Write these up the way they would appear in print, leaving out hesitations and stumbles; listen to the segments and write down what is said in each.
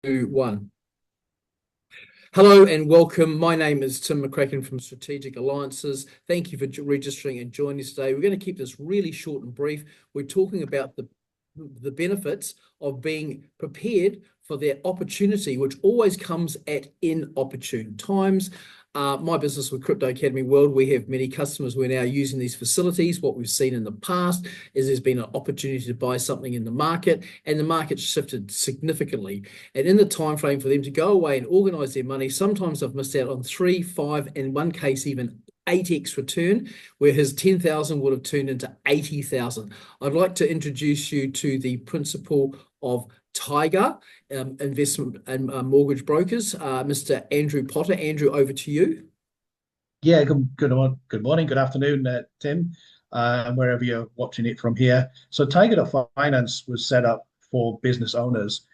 One. Hello and welcome. My name is Tim McCracken from Strategic Alliances. Thank you for registering and joining us today. We're going to keep this really short and brief. We're talking about the benefits of being prepared for that opportunity, which always comes at inopportune times. My business with Crypto Academy World, we have many customers who are now using these facilities. What we've seen in the past is there's been an opportunity to buy something in the market, and the market shifted significantly. And in the time frame for them to go away and organise their money, sometimes I've missed out on 3, 5, and in one case even 8x return, where his 10,000 would have turned into 80,000. I'd like to introduce you to the principal of Tiger Investment and Mortgage Brokers, Mr. Andrew Potter. Andrew, over to you. Yeah, good morning, good afternoon, Tim, and wherever you're watching it from here. So Tiger Finance was set up for business owners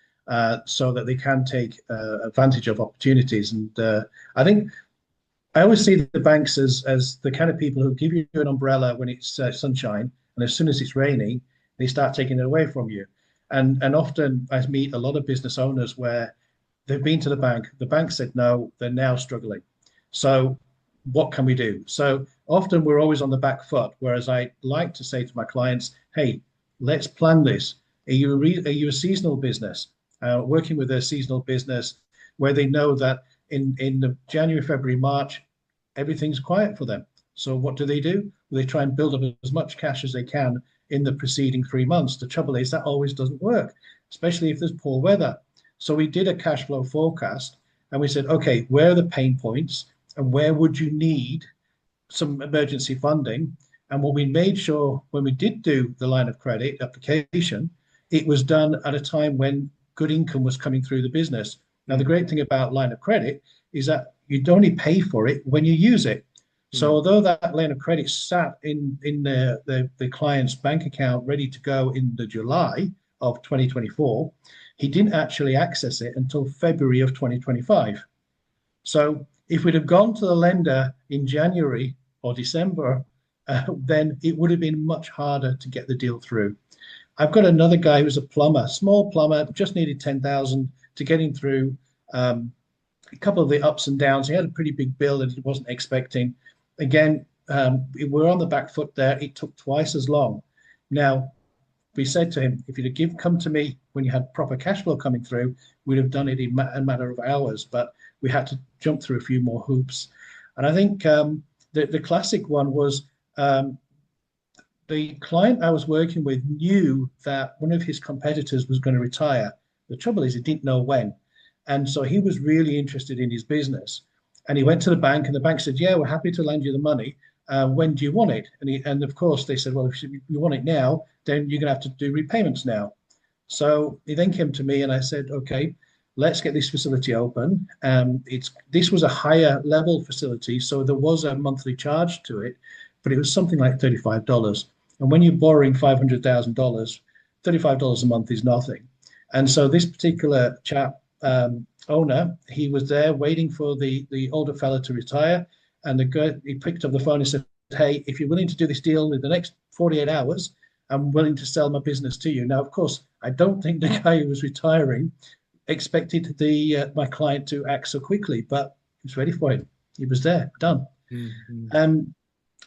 so that they can take advantage of opportunities. And I think I always see the banks as the kind of people who give you an umbrella when it's sunshine, and as soon as it's raining, they start taking it away from you. And often I meet a lot of business owners where they've been to the bank said no, they're now struggling. So what can we do? So often we're always on the back foot, whereas I like to say to my clients, hey, let's plan this. Are you a seasonal business? Working with a seasonal business where they know that in the January, February, March, everything's quiet for them. So what do? They try and build up as much cash as they can in the preceding 3 months. The trouble is that always doesn't work, especially if there's poor weather. So we did a cash flow forecast and we said, okay, where are the pain points and where would you need some emergency funding? And what we made sure when we did do the line of credit application, it was done at a time when good income was coming through the business. Now, the great thing about line of credit is that you'd only pay for it when you use it. So although that line of credit sat in the client's bank account ready to go in the July of 2024, he didn't actually access it until February of 2025. So if we'd have gone to the lender in January or December, then it would have been much harder to get the deal through. I've got another guy who's a plumber, small plumber, just needed 10,000 to get him through a couple of the ups and downs. He had a pretty big bill that he wasn't expecting. Again, we're on the back foot there. It took twice as long. Now, we said to him, if you'd have come to me when you had proper cash flow coming through, we'd have done it in a matter of hours, but we had to jump through a few more hoops. And I think the classic one was the client I was working with knew that one of his competitors was going to retire. The trouble is he didn't know when. And so he was really interested in his business. And he went to the bank, and the bank said, yeah, we're happy to lend you the money. When do you want it? And of course, they said, well, if you want it now, then you're going to have to do repayments now. So he then came to me, and I said, okay, let's get this facility open. This was a higher level facility, so there was a monthly charge to it, but it was something like $35. And when you're borrowing $500,000, $35 a month is nothing. And so this particular chap, owner, he was there waiting for the older fella to retire, and he picked up the phone and said, hey, if you're willing to do this deal in the next 48 hours, I'm willing to sell my business to you. Now, of course, I don't think the guy who was retiring expected my client to act so quickly, but he was ready for it. He was there, done.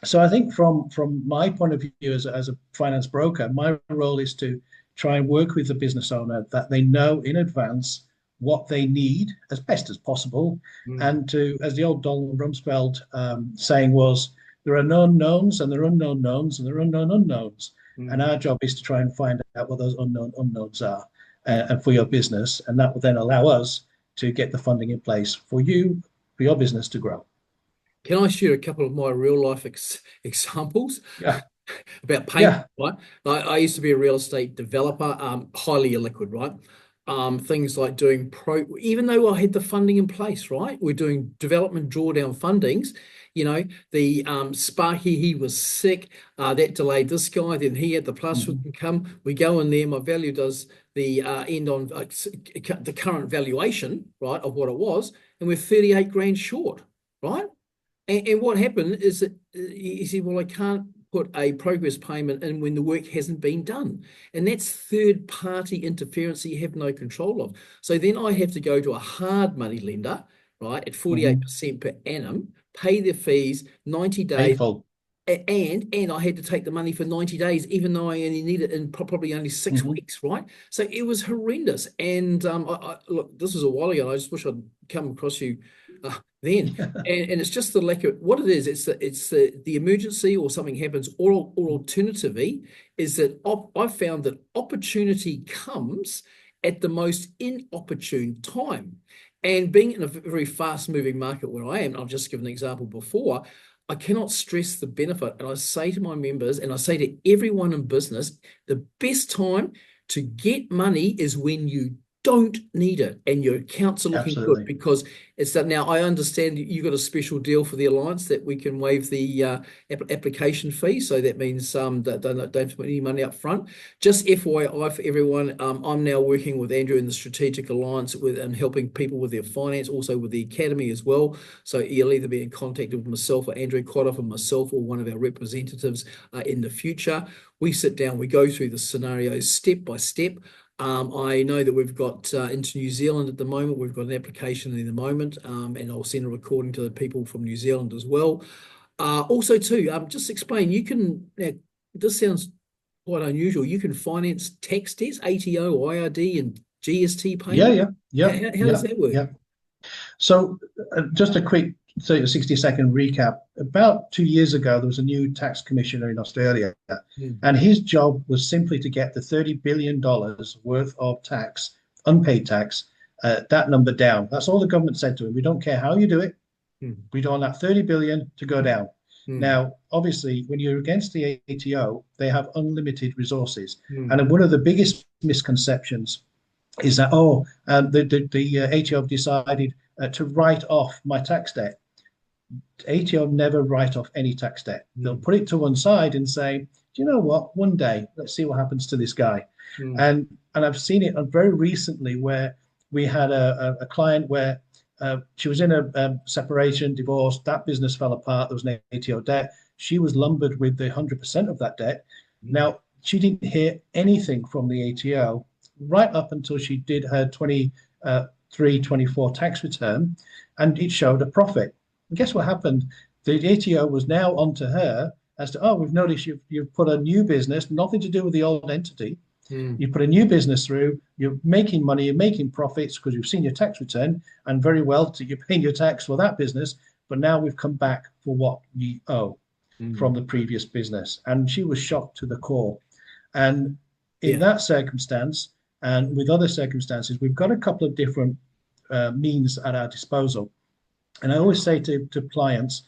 So I think from my point of view as a finance broker, my role is to try and work with the business owner that they know in advance what they need as best as possible. And to, as the old Donald Rumsfeld saying was, there are known knowns and there are unknown knowns and there are unknown unknowns. And our job is to try and find out what those unknown unknowns are and for your business. And that will then allow us to get the funding in place for you, for your business to grow. Can I share a couple of my real life examples? Yeah. About payment, right? I used to be a real estate developer, highly illiquid, right? Things like doing even though I had the funding in place, right? We're doing development drawdown fundings. You know, the Sparky, he was sick. That delayed this guy. Then he had the plus with income. We go in there. My value does the end on the current valuation, right, of what it was, and we're 38 grand short, right? And what happened is that he said, well, I can't put a progress payment in when the work hasn't been done. And that's third-party interference that you have no control of. So then I have to go to a hard money lender, right, at 48% per annum, pay their fees, 90 days, Painful. and I had to take the money for 90 days, even though I only need it in probably only 6 weeks, right? So it was horrendous. And look, this was a while ago. I just wish I'd come across you then. And it's just the lack of what it is. It's the emergency or something happens, or alternatively, is that I've found that opportunity comes at the most inopportune time. And being in a very fast-moving market where I am, I've just given an example before, I cannot stress the benefit. And I say to my members, and I say to everyone in business, the best time to get money is when you don't need it and your accounts are looking good, Absolutely. because it's that. Now I understand you've got a special deal for the alliance that we can waive the application fee, so that means that don't put any money up front. Just FYI for everyone, I'm now working with Andrew in the strategic alliance and helping people with their finance, also with the academy as well. So you'll either be in contact with myself or Andrew, quite often myself or one of our representatives in the future. We sit down, we go through the scenarios step by step. I know that we've got into New Zealand at the moment. We've got an application in the moment, and I'll send a recording to the people from New Zealand as well. Also, too, just explain. Now, this sounds quite unusual. You can finance tax debts, ATO, IRD, and GST payment. How does that work? Yeah. So just a quick 60-second recap. About 2 years ago, there was a new tax commissioner in Australia, and his job was simply to get the $30 billion worth of tax, unpaid tax, that number down. That's all the government said to him. We don't care how you do it. We don't want that 30 billion to go down. Now, obviously, when you're against the ATO, they have unlimited resources. And one of the biggest misconceptions is that, the ATO decided to write off my tax debt. ATO never write off any tax debt. They'll put it to one side and say, do you know what? One day, let's see what happens to this guy. And I've seen it very recently where we had a client where she was in a separation, divorce, that business fell apart, there was an ATO debt. She was lumbered with the 100% of that debt. Now, she didn't hear anything from the ATO right up until she did her 23-24 tax return, and it showed a profit. And guess what happened? The ATO was now onto her as to, we've noticed you've put a new business, nothing to do with the old entity. You put a new business through, you're making money, you're making profits because you've seen your tax return, and very well, you're paying your tax for that business, but now we've come back for what you owe from the previous business. And she was shocked to the core. And in that circumstance, and with other circumstances, we've got a couple of different means at our disposal. And I always say to clients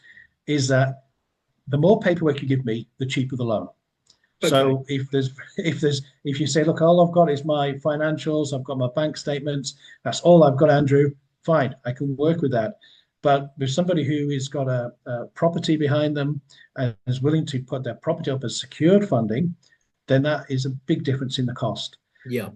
is that the more paperwork you give me, the cheaper the loan. Okay. So if you say, look, all I've got is my financials, I've got my bank statements, that's all I've got, Andrew, fine, I can work with that. But with somebody who has got a property behind them and is willing to put their property up as secured funding, then that is a big difference in the cost. Yeah.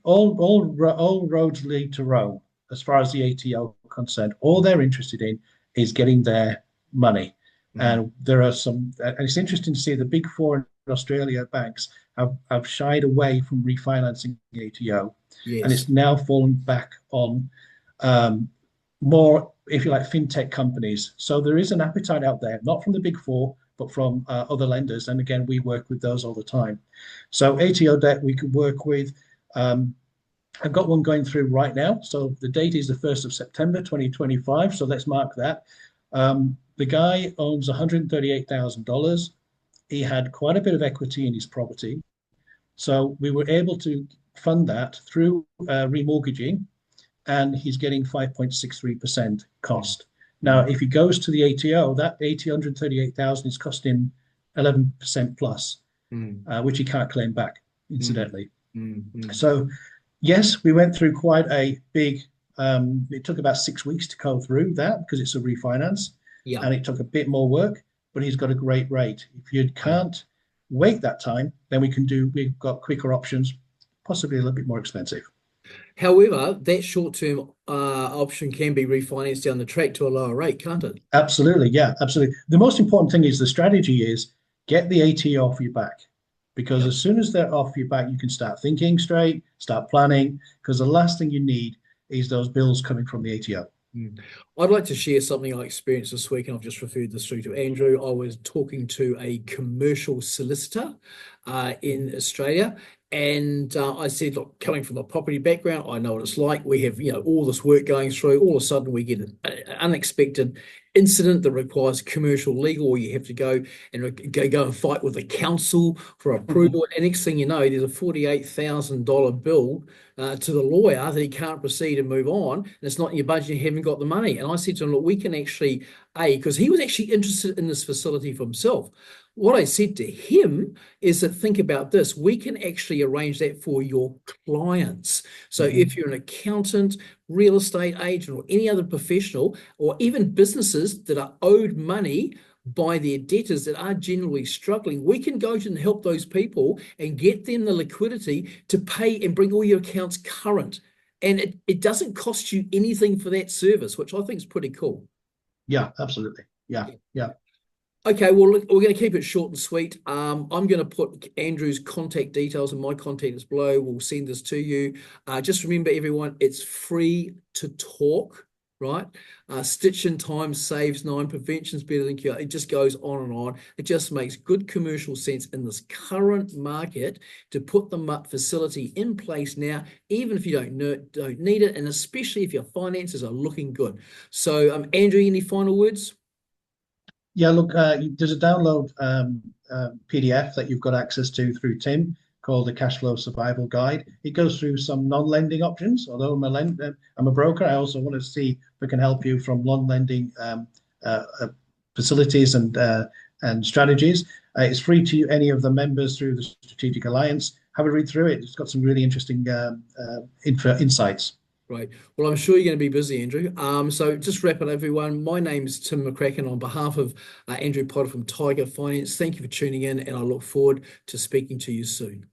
All roads lead to Rome as far as the ATO are concerned. All they're interested in is getting their money. And there are some, and it's interesting to see the big four in Australia banks have shied away from refinancing the ATO. Yes. And it's now fallen back on more, if you like, fintech companies. So there is an appetite out there, not from the big four, but from other lenders. And again, we work with those all the time. So ATO debt we could work with. I've got one going through right now. So the date is the 1st of September, 2025. So let's mark that. The guy owns $138,000. He had quite a bit of equity in his property. So we were able to fund that through remortgaging, and he's getting 5.63% cost. Now, if he goes to the ATO, that $138,000 is costing him 11% plus, which he can't claim back, incidentally. So, yes, we went through quite a big, it took about 6 weeks to go through that because it's a refinance. Yeah. And it took a bit more work, but he's got a great rate. If you can't wait that time, then we've got quicker options, possibly a little bit more expensive. However, that short-term option can be refinanced down the track to a lower rate, can't it? Absolutely, yeah, absolutely. The most important thing is the strategy is get the ATO off your back. Because as soon as they're off your back, you can start thinking straight, start planning, because the last thing you need is those bills coming from the ATO. I'd like to share something I experienced this week, and I've just referred this through to Andrew. I was talking to a commercial solicitor in Australia, and I said, look, coming from a property background, I know what it's like. We have, all this work going through. All of a sudden, we get an unexpected incident that requires commercial legal, or you have to go and fight with the council for approval. And next thing you know, there's a $48,000 bill to the lawyer that he can't proceed and move on, and it's not in your budget, you haven't got the money. And I said to him, look, we can actually, because he was actually interested in this facility for himself. What I said to him is that think about this, we can actually arrange that for your clients. So if you're an accountant, real estate agent, or any other professional, or even businesses that are owed money by their debtors that are generally struggling, we can go to and help those people and get them the liquidity to pay and bring all your accounts current. And it doesn't cost you anything for that service, which I think is pretty cool. Yeah, absolutely. Yeah. Okay, well, look, we're going to keep it short and sweet. I'm going to put Andrew's contact details and my contact is below. We'll send this to you. Just remember, everyone, it's free to talk, right? Stitch in time saves 9. Prevention's better than cure. It just goes on and on. It just makes good commercial sense in this current market to put the facility in place now, even if you don't need it, and especially if your finances are looking good. So, Andrew, any final words? Yeah, look, there's a download PDF that you've got access to through Tim called the Cashflow Survival Guide. It goes through some non-lending options. Although I'm a broker, I also want to see if we can help you from non-lending facilities and strategies. It's free to any of the members through the Strategic Alliance. Have a read through it. It's got some really interesting insights. Right. Well, I'm sure you're going to be busy, Andrew. So just wrap it, everyone. My name is Tim McCracken on behalf of Andrew Potter from Tiger Finance. Thank you for tuning in, and I look forward to speaking to you soon.